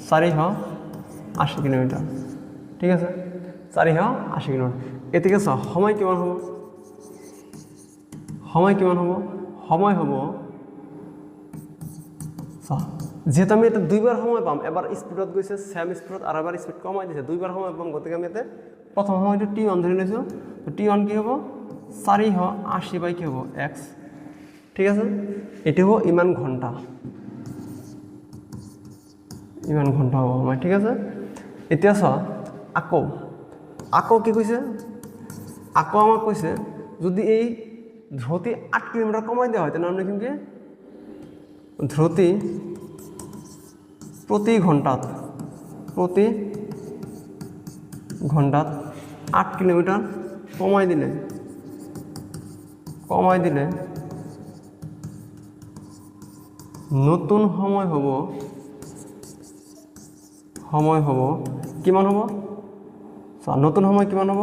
480 কিলোমিটাৰ ঠিক আছে 480 কিলোমিটাৰ এতিকে চোৱা সময় কিমান হ'ব সময় হ'ব চোৱা যেহেতু আমি এটা দুইবাৰ সময় পাম এবাৰ স্পীডত গৈছে সেম স্পীডত আৰু এবাৰ স্পীড কমাই দিছে দুইবাৰ সময় পাম গতিকে আমি ইয়াতে প্ৰথম সময়টো t1 ধৰি লৈছোঁ তো t1 কি হ'ব 480 বাই কি হ'ব x ঠিক আছে এটো হ'ব ইমান ঘণ্টা হ'ব সময় ঠিক আছে এতিয়া চোৱা আকৌ কি কৈছে আকৌ আমাক কৈছে যদি এই ধ্ৰুতি 8 কিলোমিটাৰ কমাই দিয়া হয় তেনেহ'লে আমি লিখিম কি ধ্ৰুতি প্ৰতি ঘণ্টাত 8 কিলোমিটাৰ কমাই দিলে নতুন সময় হ'ব কিমান হ'ব চোৱা নতুন সময় কিমান হ'ব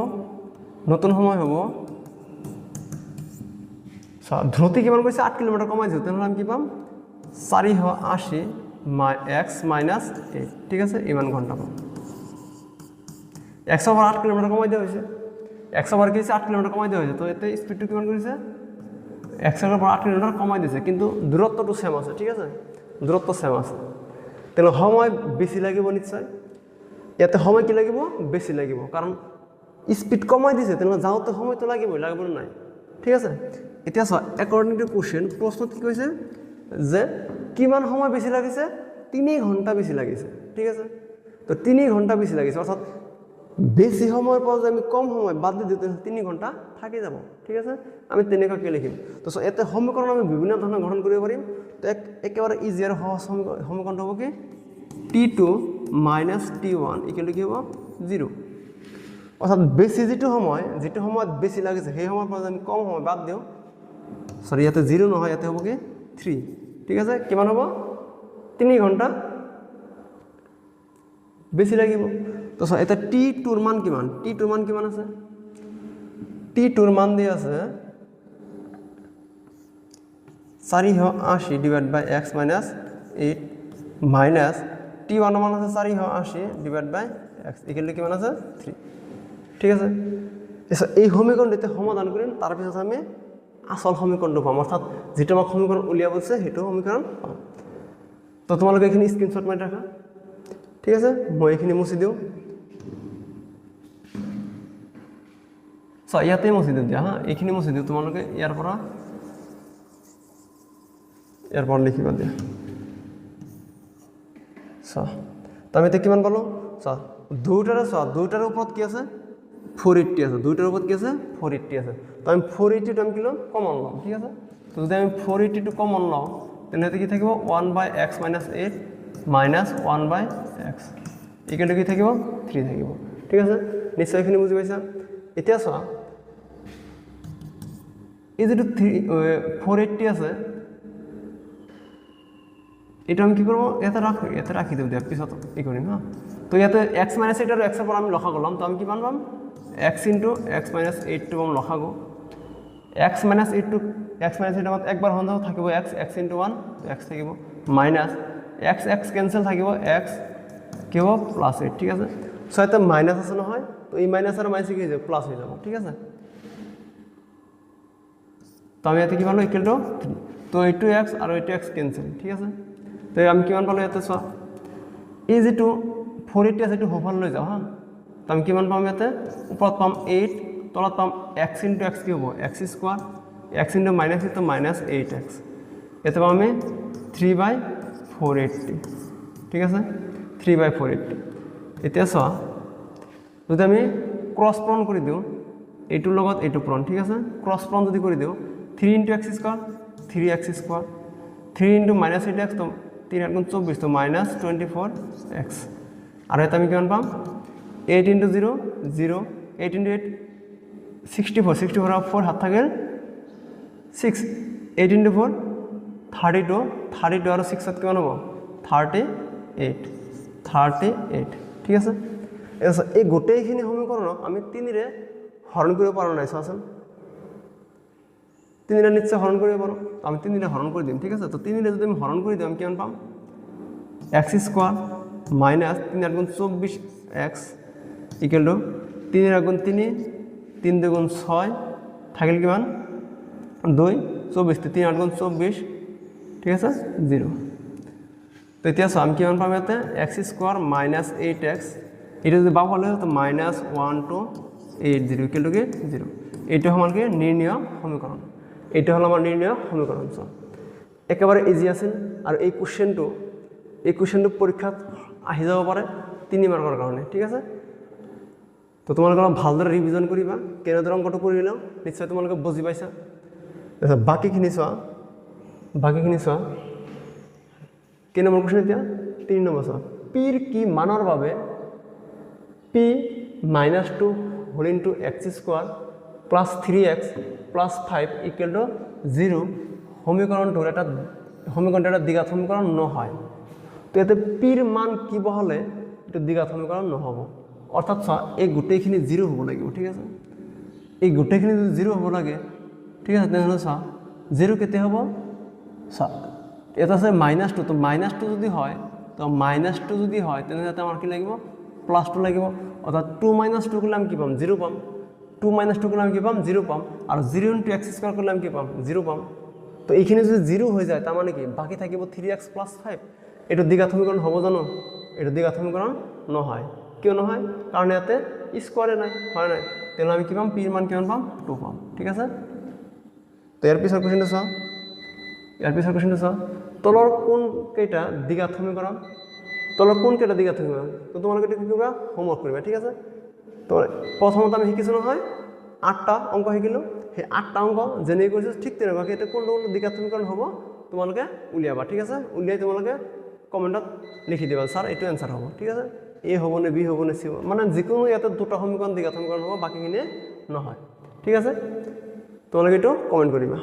চোৱা ধ্ৰুতি কিমান কৈছে 8 কিলোমিটাৰ কমাই দিছোঁ তেনেহ'লে আমি কি পাম 480 x মাইনাছ 8 ঠিক আছে ইমান ঘণ্টা পাম 8 কিলোমিটাৰ কমাই দিয়া হৈছে 8 কিলোমিটাৰ কমাই দিয়া হৈছে তো এতিয়া স্পীডটো কিমান কৰিছে 8 কিলোমিটাৰ কমাই দিছে কিন্তু দূৰত্বটো সেম আছে ঠিক আছে দূৰত্ব সেম আছে তেনে সময় বেছি লাগিব নিশ্চয় ইয়াতে সময় কি লাগিব বেছি লাগিব কাৰণ স্পীড কমাই দিছে তেনে যাওঁতে সময়টো লাগিব নাই ঠিক আছে এতিয়া চোৱা একৰ্ডিং টু কোৱেশ্চন প্ৰশ্নত কি কৈছে যে কিমান সময় বেছি লাগিছে 3 ঘণ্টা বেছি লাগিছে ঠিক আছে তো 3 ঘণ্টা বেছি লাগিছে অৰ্থাৎ বেছি সময়ৰ পৰা যে আমি কম সময় বাদ দি দিওঁ 3 ঘণ্টা থাকি যাব ঠিক আছে আমি তেনেকুৱাকৈ লিখিম তো এতে সমীকৰণ আমি বিভিন্ন ধৰণে গঠন কৰিব পাৰিম তো একেবাৰে ইজি আৰু সহজ সমীকৰণটো হ'ব কি t2 - t1 = কি হ'ব 0 অর্থাৎ বেশি যেটো সময়ত বেশি লাগিছে সেই সময়ৰ পৰা আমি কম সময় বাদ দিওঁ সরি ইয়াতে 0 নহয় ইয়াতে হ'ব কি 3 ঠিক আছে কিমান হ'ব 3 ঘন্টা বেশি লাগিব তো এটা t2 ৰ মান কিমান t2 ৰ মান কিমান আছে t2 ৰ মান দি আছে 480 divide by x minus 8 minus t1 ৰ মান আছে 480 divide by x equal to কিমান আছে 3 ঠিক আছে এই সমীকৰণটো সমাধান কৰিম তাৰ পিছত আমি আসল সমীকৰণটো পাম অৰ্থাৎ যেটো আমাক সমীকৰণ উলিয়াব আছে হেতু সমীকৰণ পাম তো তোমালোকে এখিনি স্ক্ৰিনশ্বট মাৰি ৰাখা ঠিক আছে মই এখিনি মুছি দিও ইয়াতে মুছি দিও দিয়া হা এখিনি মুছি দিও তোমালোকে ইয়াৰ পৰা লিখিবা দিয়া তো আমি কিমান পালো দুটাৰ ওপৰত কি আছে 480 আছে দুইটার উপর কি আছে 480 আছে তো আমি 480 টো আমি কি লম কমন লম ঠিক আছে তো যদি আমি 480 টো কমন লম তাহলে এতে কি থাকিব 1/x - 8 minus 1/x equal to কি থাকিব 3 থাকিব ঠিক আছে নিশ্চয় এখানে বুঝি পাইছা এতিয়া চোৱা এই যে 480 আছে এটা আমি কি কৰব এতে ৰাখি দেব দিয়া পিছত কি কৰিম হা তো ইয়াতে x - 8 আৰু x এর পর আমি লখা করলাম তো আমি কি পাম x into x minus 8 to हम लखागो x minus 8 to x minus 8 मत एक बार होंदा থাকিব x into 1 x থাকিব minus x cancel থাকিব x কি হবে প্লাস 8 ঠিক আছে সো এটা মাইনাস আছে নহয় তো এই মাইনাস আর মাইনাস কি হয়ে যাবে প্লাস হয়ে যাবে ঠিক আছে তো আমি এতে কি পালো ইকুয়াল টু 3 তো 8x আর 8x ক্যান্সেল ঠিক আছে তো আমি কি মান পালো এতে সো এই যে 480 আছে একটু হোভার লই যাও হ্যাঁ তো আমি কিমান পাম এতে উপৰত পাম 8 তলত পাম x into x কি হ'ব x square x into minus তো minus 8x এতে পাম আমি 3/480 ঠিক আছে 3/480 এতিয়া চোৱা যদি আমি ক্ৰস পূৰণ কৰি দিও এইটোৰ লগত এইটো পূৰণ ঠিক আছে ক্ৰস পূৰণ যদি কৰি দিও 3 into x square 3x square 3 into minus 8x তো 3 আর 24 তো minus 24x আর এটা আমি কিমান পাম 8 into 0 0 8 into 8 64 of 4 হাত থাকেল 6 8 into 4 32 আর 6 হাত কিমান হ'ব 38 ঠিক আছে এই গোটেইখিনি সমীকৰণক আমি 3 ৰে হৰণ কৰিব পাৰো নাই চাচোন 3 ৰে নিশ্চয় হৰণ কৰিব পাৰো আমি 3 ৰে হৰণ কৰি দিম ঠিক আছে তো 3 ৰে যদি আমি হৰণ কৰি দিম আমি কিমান পাম x স্কয়ার minus 3 আর 24x ইকুয়াল টু 3 আর 3 3 দুগুণ 6 থাকিল কিমান 2 24 3 আর 24 ঠিক আছে 0 তো এতিয়া আমি কিমান পাম এতে x স্কয়ার minus 8x এটা যদি বাম হলে তো minus 1280 ইকুয়াল টু কি 0 এটা সমান কি নির্ণয় সমীকরণ এটা হলো আমার নির্ণয় সমীকরণ একেবারে ইজি আছিল আর এই কোশ্চেনটো পরীক্ষাত আহি যাব পাৰে 3 মাৰ্কৰ কাৰণে ঠিক আছে তো তোমালোকে ভালদৰে ৰিভিজন কৰিবা কেনেদৰে অংকটো কৰিলা নিশ্চয় তোমালোকে বুজি পাইছা বাকিখিনি চোৱা কি নম্বৰ কোশ্চেন এতিয়া 3 নম্বৰ চোৱা p ৰ কি মানৰ বাবে p - 2 whole into x square plus 3x plus 5 equal to 0 সমীকৰণটোৰ এটা দ্বিঘাত সমীকৰণ নহয় তো এতে পিৰ মান কি বহলে এটা দ্বিঘাত সমীকরণ নহব অর্থাৎ এই গোটেইখিনি 0 হ'ব লাগিব ঠিক আছে এই গোটেইখিনি যদি 0 হ'ব লাগে ঠিক আছে তেনেহলে 0 কেতে হ'ব এটা আছে -2 তো -2 যদি হয় তো -2 যদি হয় তেনেহলে আমাৰ কি লাগিব +2 লাগিব অর্থাৎ 2 - 2 করলে আমি কি পাম 0 পাম 2 - 2 করলে আমি কি পাম 0 পাম আর 0 * x স্কয়ার করলে আমি কি পাম 0 পাম তো এইখিনি যদি 0 হৈ যায় তার মানে কি বাকি থাকিব 3x + 5 এটা দ্বিঘাত সমীকরণ হবো জানো এটা দ্বিঘাত সমীকরণ নহয় কিয় নহয় কারণ ইয়াতে স্কয়ারে নাই হয় নাই তাহলে আমি কি পাম p এর মান কিমান পাম 2 পাম ঠিক আছে তো এর পিছৰ কোশ্চেনটো চোৱা তলৰ কোন কেইটা দ্বিঘাত সমীকৰণ তো তোমালোকে কি কৰিবা হোমৱৰ্ক কৰিবা ঠিক আছে তো প্ৰথমতে আমি শিকিছো নহয় 8টা অংক শিকিলো সেই 8টা অংক যেনে কৰিছো ঠিক তেনেকুৱাকৈ এটা কোন দ্বিঘাত সমীকৰণ হ'ব তোমালোকে উলিয়াবা ঠিক আছে উলিয়াই তোমালোকে কমেন্টত লিখি দিবা স্যার এইটো এনসার হ'ব ঠিক আছে এ হ'ব নে বি হ'ব নে চি হ'ব, মানে যিকোনো ইয়াতে দুটা সমীকৰণ দ্বিঘাত সমীকৰণ হ'ব, বাকীখিনি নহয়। ঠিক আছে, তোমালোকে এইটো কমেণ্ট কৰিবা।